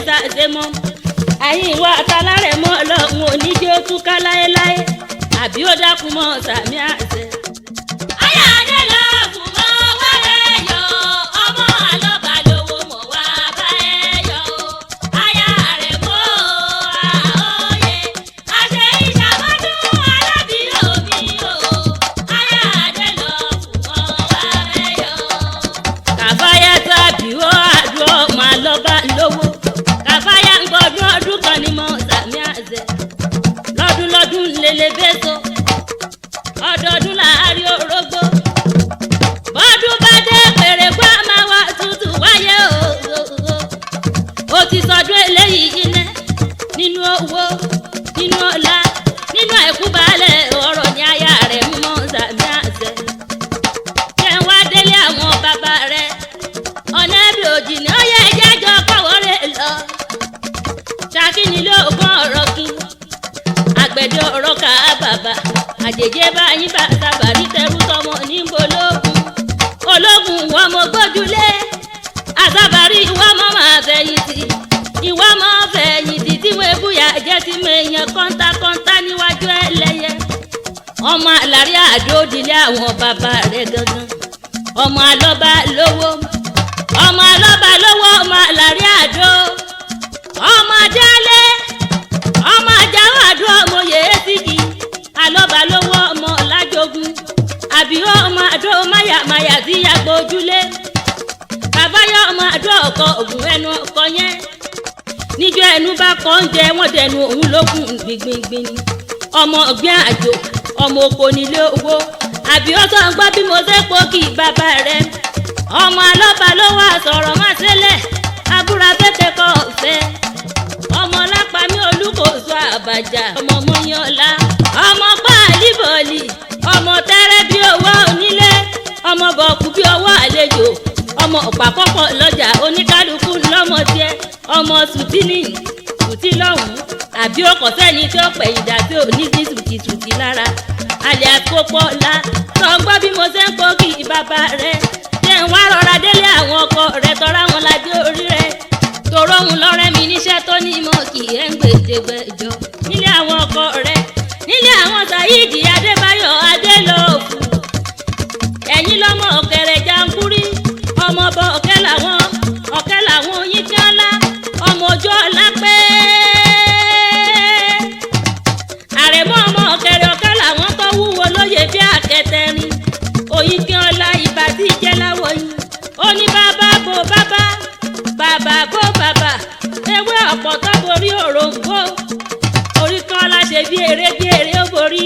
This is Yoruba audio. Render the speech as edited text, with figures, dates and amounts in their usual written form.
ṣàṣe mọ́ ẹ̀yin ìwà àtàlárẹ̀ mọ́ ọlọ́run oníjó túká láéláé àbí ó dákun mọ́ sàmì àṣẹ. Aya adé lọ fún mọ́ wá rẹ̀ yọ, ọmọ àlọ́ba lówó mọ̀ wá bá ẹ yọ. Aya rẹ̀ mọ́ àóyè, àṣẹ ìṣàmọ́dún alábí omi o. Aya adé lọ fún mọ́ wá rẹ̀ yọ. Kàfáyà tàbí ó àdúrà ọmọ àlọ́ba lówó kàfáyà ń gbọdún ọdún kan ní mọ́ sàmì àṣẹ. Lọ́dún lọ́dún lélẹ̀ bẹ́sọ̀ ọdọọdún láàárín orógbó bọ́dún bá dé pèrè gbọ́ máa wá tútù wáyé o ti sọdún eléyìí iná nínú owó nínú ọlá nínú àìkú balẹ̀ ọ̀rọ̀ ní aya rẹ̀ ń mọ́ sàmì àṣẹ. jẹ́ wá délé àwọn bàbá rẹ̀ ọ̀nà ẹ̀bí òjì ni ó yẹ jẹ́jọ́ kọ̀wọ́rẹ́ lọ. Ṣakí nílé ògùn ọ̀rọ̀ kí àgbẹ̀dẹ ọ̀rọ̀ ká bàbá àjèjì bá yín bá sábà ní tẹrú tọmọ níbo lóògùn ológun ìwọ mo gbójúlé àsábàrí ìwọ mọ máa fẹ̀yìntì ìwọ mọ fẹ̀yìntì tí mo ebúyà jẹ́ tí mo èèyàn kọ́ńtákọ́ńtá níwájú ẹlẹ́yẹ. ọmọ àlàrí àdó òdìlé àwọn bàbá rẹ̀ gangan ọmọ àlọ́ba lówó ọmọ àlọ́ba lówó ọmọ àlàrí àdó ọmọ jálé ọmọ àjáwó àdó ọmọ yèésìkì àlọ́ba lówó ọmọ lájogun àbíó ọmọ àdó máyàmáyà tí yàgbó ojúlé bàbáyọ ọmọ àdó ọkọ ògùn ẹnu ọkọ yẹn níjọ ẹnu bá kọ oúnjẹ wọn dẹnu òun lókun gbìngbìngbìn ọmọ ọgbìn àjò ọmọ oko nílé owó àbíó tó ń gbọ́ bí mo ṣe pò kí bàbá rẹ ọmọ àlọ́ba lówó àsọ̀rọ̀ má ṣẹlẹ̀ abúra fẹ́fẹ́ kọ́ ọ̀fẹ́ ọmọ lápamí olúkòso àbàjá ọmọ mọ́yánlá ọmọ páàlì bọ̀ọ̀lì ọmọ tẹ́rẹ́ bí owó onílé ọmọ bọ̀ọ̀kú bí owó àlejò ọmọ ọ̀pàkọ́pọ̀ lọ́jà oníkálukú lọ́mọ tiẹ̀ ọmọ sùtínì sùtí lọ́hùn-ún àbí ọkọ̀ sẹ́ni tí ó pẹ̀yìn dà tí ò ní sí sùtìsùtì lára alẹ́ àkópọ̀ ọ̀la tó ń gbọ́ bí mo ṣe ń pò kí bàbá rẹ̀ ṣé ń wá rọra délé àwọn ọkọ rẹ̀ tọ́ra wọn ládé orí rẹ̀ tòró òun lọ́rẹ́ mi níṣẹ́ tó ní mọ̀ kì í ẹ̀ ń gbèdégbèjọ nílé àwọn ọkọ rẹ̀ nílé àwọn Saheed Adébáyọ̀ Adélòfù ẹ̀yin lọ́mọ ọ̀kẹ́rẹ́ jankuri ọmọ bọ ọ̀kẹ́ làwọn oyin tí ọlá ọmọ ojú ọlá pé àrẹ̀mọ́ ọmọ ọ̀kẹ́rẹ́ ọ̀kẹ́ làwọn tó wúwo lóye bí àkẹtẹrin oyin tí ọlá ìbá tí jẹ́ láwọ̀ yìí ó ní bàbá bo bàbá bàbá kó bàbá ewé ọ̀pọ̀ tó borí òròǹgbò orí kan láṣẹ bí eré ó borí